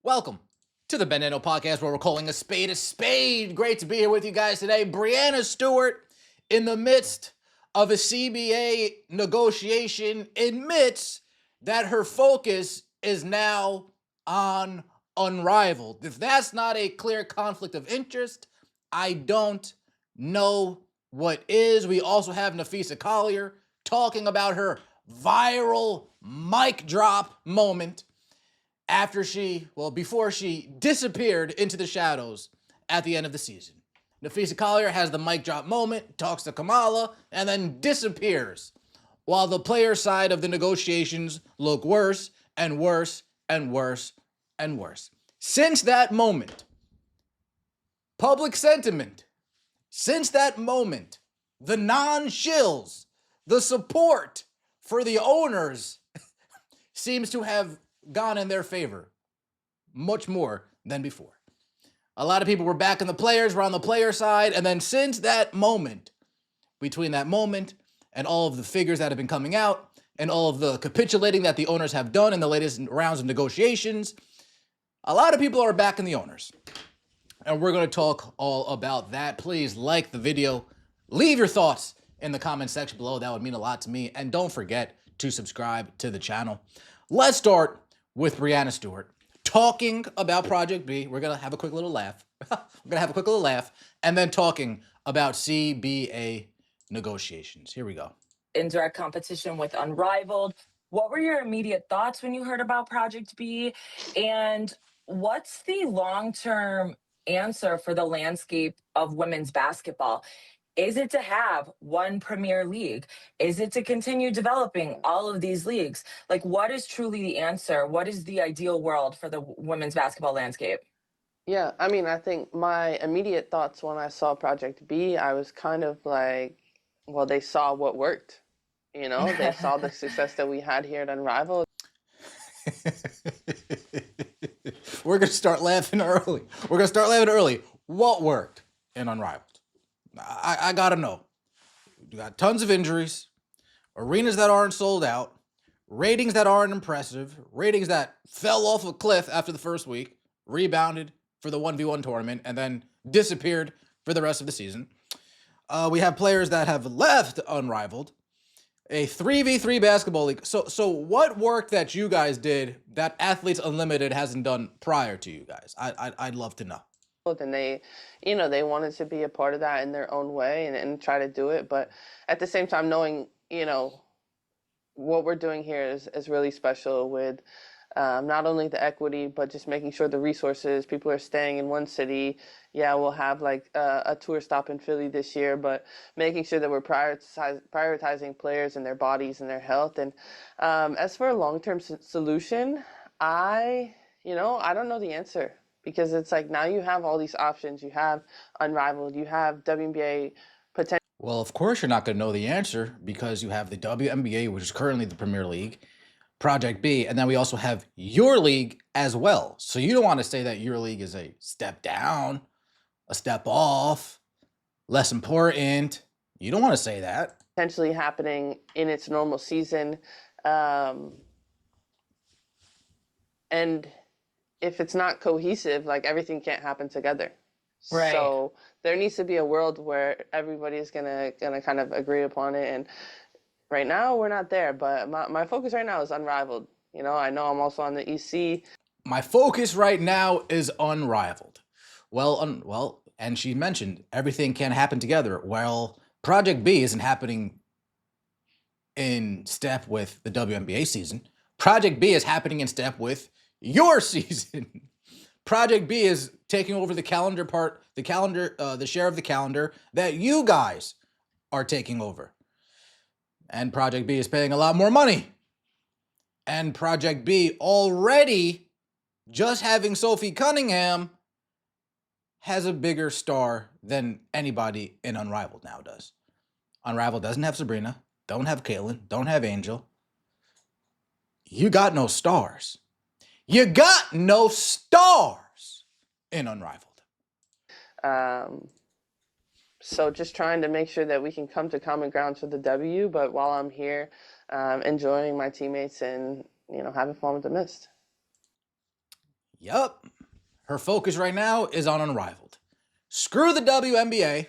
Welcome to the Banana Podcast, where we're calling a spade a spade. Great to be here with you guys today. Breanna Stewart, in the midst of a CBA negotiation, admits that her focus is now on Unrivaled. If that's not a clear conflict of interest, I don't know what is. We also have Napheesa Collier talking about her viral mic drop moment before she disappeared into the shadows at the end of the season. Napheesa Collier has the mic drop moment, talks to Kamala, and then disappears, while the player side of the negotiations look worse and worse and worse and worse. Since that moment, public sentiment, since that moment, the non-shills, the support for the owners seems to have gone in their favor much more than before. A lot of people were backing the players, were on the player side, and then since that moment, between that moment and all of the figures that have been coming out and all of the capitulating that the owners have done in the latest rounds of negotiations, a lot of people are backing the owners. And we're going to talk all about that. Please like the video. Leave your thoughts in the comment section below. That would mean a lot to me. And don't forget to subscribe to the channel. Let's start with Breanna Stewart talking about Project B. We're going to have a quick little laugh. And then talking about CBA negotiations. Here we go. In direct competition with Unrivaled. What were your immediate thoughts when you heard about Project B? And what's the long-term answer for the landscape of women's basketball? Is it to have one premier league? Is it to continue developing all of these leagues? Like, what is truly the answer? What is the ideal world for the women's basketball landscape? Yeah, I mean, I think my immediate thoughts when I saw Project B, I was kind of like, well, they saw what worked. You know, they saw the success that we had here at Unrivaled. We're going to start laughing early. What worked in Unrivaled? I got to know. You got tons of injuries, arenas that aren't sold out, ratings that aren't impressive, ratings that fell off a cliff after the first week, rebounded for the 1v1 tournament, and then disappeared for the rest of the season. We have players that have left Unrivaled, a 3v3 basketball league. So what work that you guys did that Athletes Unlimited hasn't done prior to you guys? I'd love to know. And they wanted to be a part of that in their own way and try to do it. But at the same time, knowing, what we're doing here is really special with not only the equity, but just making sure the resources, people are staying in one city. Yeah, we'll have like a tour stop in Philly this year, but making sure that we're prioritizing players and their bodies and their health. And as for a long-term solution, I don't know the answer. Because it's like now you have all these options. You have Unrivaled. You have WNBA potential. Well, of course you're not going to know the answer because you have the WNBA, which is currently the Premier League, Project B, and then we also have your league as well. So you don't want to say that your league is a step down, a step off, less important. You don't want to say that. Potentially happening in its normal season. And if it's not cohesive, like everything can't happen together. Right. So there needs to be a world where everybody's gonna kind of agree upon it. And right now we're not there, but my focus right now is Unrivaled. I know I'm also on the EC. My focus right now is Unrivaled. Well, and she mentioned everything can happen together. Well, Project B isn't happening in step with the WNBA season. Project B is happening in step with your season. Project B is taking over the share of the calendar that you guys are taking over. And Project B is paying a lot more money. And Project B already, just having Sophie Cunningham, has a bigger star than anybody in Unrivaled now does. Unrivaled doesn't have Sabrina, don't have Caitlin, don't have Angel. You got no stars. You got no stars in Unrivaled. So just trying to make sure that we can come to common ground for the W, but while I'm here, enjoying my teammates and, having fun with the mist. Yup. Her focus right now is on Unrivaled. Screw the WNBA.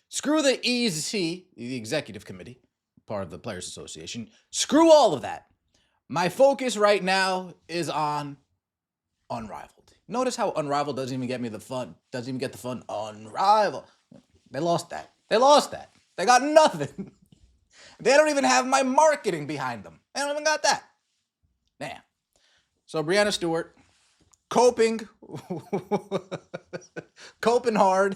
Screw the EC, the Executive Committee, part of the Players Association. Screw all of that. My focus right now is on Unrivaled. Notice how Unrivaled doesn't even get me the fun. Doesn't even get the fun. Unrivaled. They lost that. They lost that. They got nothing. They don't even have my marketing behind them. They don't even got that. Damn. So Breanna Stewart, coping hard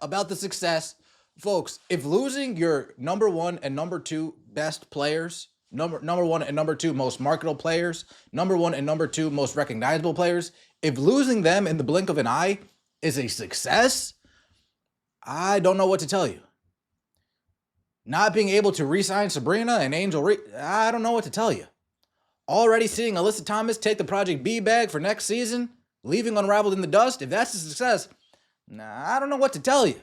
about the success. Folks, if losing your number one and number two best players, number one and number two most marketable players, number one and number two most recognizable players, if losing them in the blink of an eye is a success, I don't know what to tell you. Not being able to re-sign Sabrina and Angel, I don't know what to tell you. Already seeing Alyssa Thomas take the Project B bag for next season, leaving Unrivaled in the dust, if that's a success, I don't know what to tell you.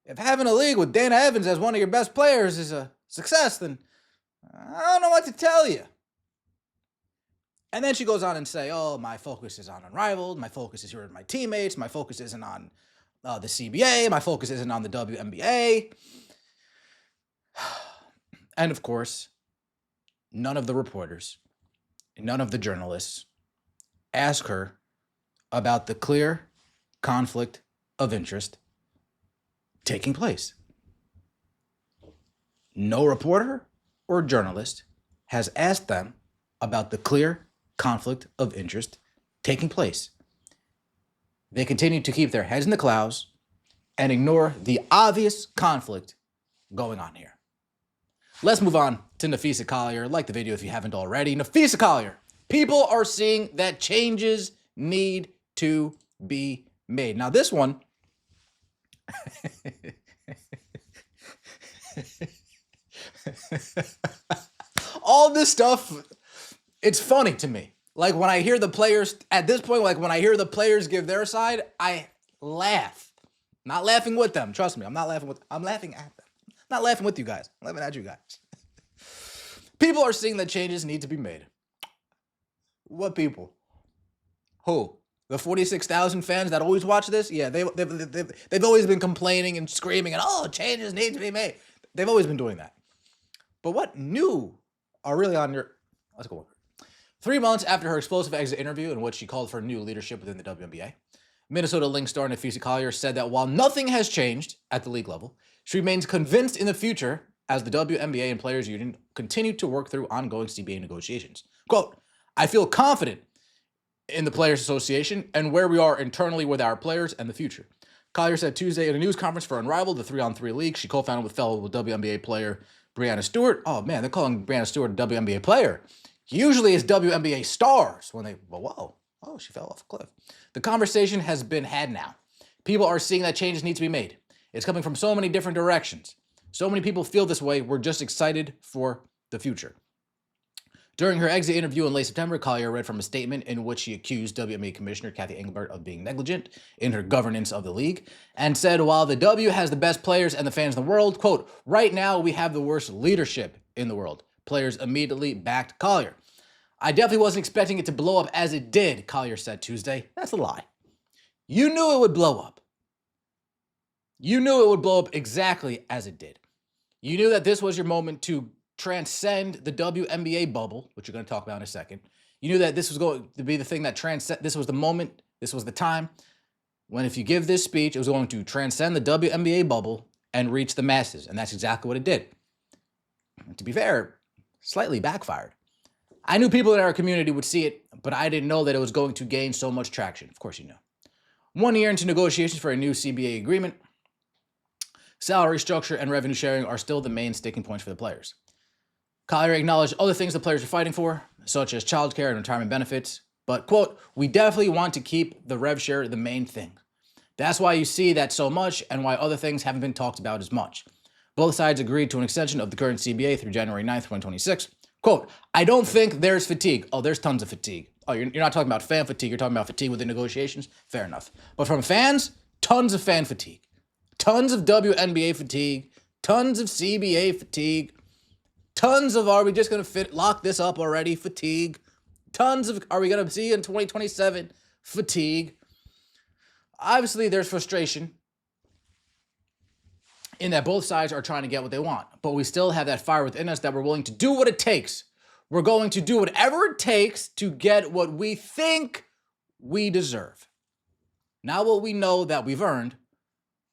If having a league with Dana Evans as one of your best players is a success, then I don't know what to tell you. And then she goes on and say, oh, my focus is on Unrivaled. My focus is here with my teammates. My focus isn't on the CBA. My focus isn't on the WNBA. And of course, none of the reporters, none of the journalists ask her about the clear conflict of interest taking place. No reporter or journalist has asked them about the clear conflict of interest taking place. They continue to keep their heads in the clouds and ignore the obvious conflict going on here. Let's move on to Napheesa Collier. Like the video if you haven't already. Napheesa Collier. People are seeing that changes need to be made. Now this one, all this stuff, it's funny to me. Like when I hear the players, at this point, like when I hear the players give their side, I laugh. Not laughing with them. Trust me, I'm laughing at them. Not laughing with you guys. I'm laughing at you guys. People are seeing that changes need to be made. What people? Who? The 46,000 fans that always watch this? Yeah, they've always been complaining and screaming and, oh, changes need to be made. They've always been doing that. But what new are really on your... Let's go. 3 months after her explosive exit interview in which she called for new leadership within the WNBA, Minnesota Lynx star Napheesa Collier said that while nothing has changed at the league level, she remains convinced in the future as the WNBA and Players Union continue to work through ongoing CBA negotiations. Quote, I feel confident in the Players Association and where we are internally with our players and the future. Collier said Tuesday at a news conference for Unrivaled, the 3-on-3 league she co-founded with fellow WNBA player Breanna Stewart. Oh man, they're calling Breanna Stewart a WNBA player. Usually it's WNBA stars when they, whoa, she fell off a cliff. The conversation has been had now. People are seeing that changes need to be made. It's coming from so many different directions. So many people feel this way. We're just excited for the future. During her exit interview in late September, Collier read from a statement in which she accused WNBA Commissioner Kathy Engelbert of being negligent in her governance of the league and said, while the W has the best players and the fans in the world, quote, right now we have the worst leadership in the world. Players immediately backed Collier. I definitely wasn't expecting it to blow up as it did, Collier said Tuesday. That's a lie. You knew it would blow up. You knew it would blow up exactly as it did. You knew that this was your moment to transcend the WNBA bubble, which you're going to talk about in a second. You knew that this was going to be the thing that this was the moment, this was the time when if you give this speech, it was going to transcend the WNBA bubble and reach the masses. And that's exactly what it did. To be fair, slightly backfired. I knew people in our community would see it, but I didn't know that it was going to gain so much traction. Of course you know. 1 year into negotiations for a new CBA agreement, salary structure and revenue sharing are still the main sticking points for the players. Collier acknowledged other things the players are fighting for, such as childcare and retirement benefits, but, quote, we definitely want to keep the rev share the main thing. That's why you see that so much and why other things haven't been talked about as much. Both sides agreed to an extension of the current CBA through January 9th, 2026. Quote, I don't think there's fatigue. Oh, there's tons of fatigue. Oh, you're not talking about fan fatigue. You're talking about fatigue with the negotiations. Fair enough. But from fans, tons of fan fatigue. Tons of WNBA fatigue. Tons of CBA fatigue. Tons of, are we just going to lock this up already? Fatigue. Are we going to see in 2027 fatigue? Obviously, there's frustration in that both sides are trying to get what they want, but we still have that fire within us that we're willing to do what it takes. We're going to do whatever it takes to get what we think we deserve. Not what we know that we've earned,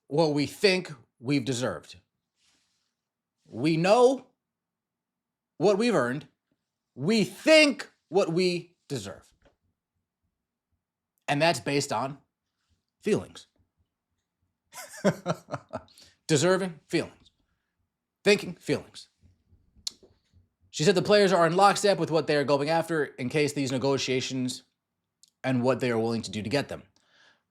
what we think we've deserved. We know what we've earned. We think what we deserve. And that's based on feelings. Deserving, feelings. Thinking, feelings. She said the players are in lockstep with what they are going after in case these negotiations and what they are willing to do to get them.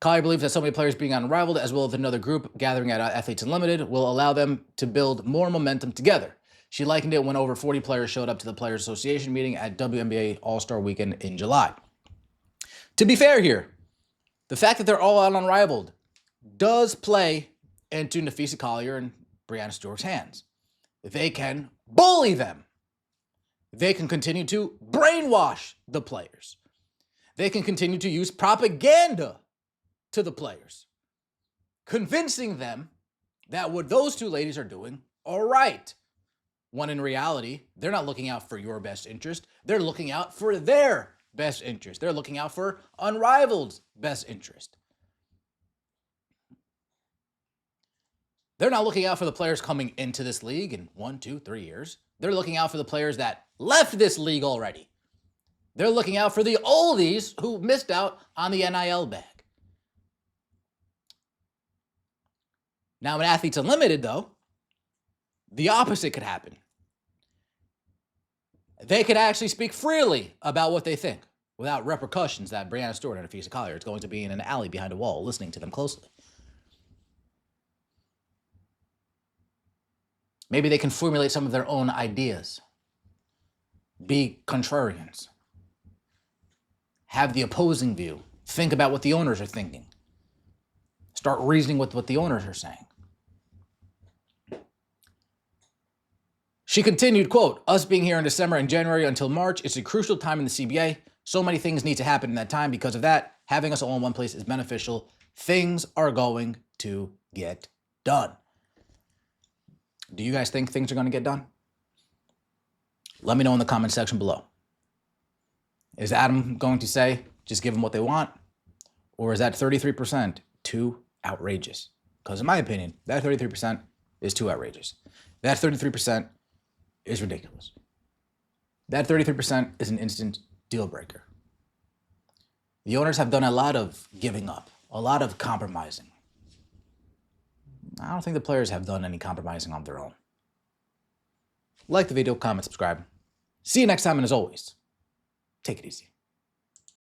Collier believes that so many players being on Unrivaled, as well as another group gathering at Athletes Unlimited, will allow them to build more momentum together. She likened it when over 40 players showed up to the Players Association meeting at WNBA All-Star Weekend in July. To be fair here, the fact that they're all out on Unrivaled does play into Napheesa Collier and Breanna Stewart's hands. They can bully them. They can continue to brainwash the players. They can continue to use propaganda to the players, convincing them that what those two ladies are doing are right, when in reality, they're not looking out for your best interest. They're looking out for their best interest. They're looking out for Unrivaled's best interest. They're not looking out for the players coming into this league in 1, 2, 3 years. They're looking out for the players that left this league already. They're looking out for the oldies who missed out on the NIL bag. Now, in Athletes Unlimited, though, the opposite could happen. They could actually speak freely about what they think without repercussions that Breanna Stewart and Napheesa Collier is going to be in an alley behind a wall listening to them closely. Maybe they can formulate some of their own ideas, be contrarians, have the opposing view, think about what the owners are thinking, start reasoning with what the owners are saying. She continued, quote, "Us being here in December and January until March, it's a crucial time in the CBA. So many things need to happen in that time. Because of that, having us all in one place is beneficial. Things are going to get done." Do you guys think things are going to get done? Let me know in the comment section below. Is Adam going to say, just give them what they want? Or is that 33% too outrageous? Because in my opinion, that 33% is too outrageous. That 33% is ridiculous. That 33% is an instant deal breaker. The owners have done a lot of giving up, a lot of compromising. I don't think the players have done any compromising on their own. Like the video, comment, subscribe. See you next time, and as always, take it easy.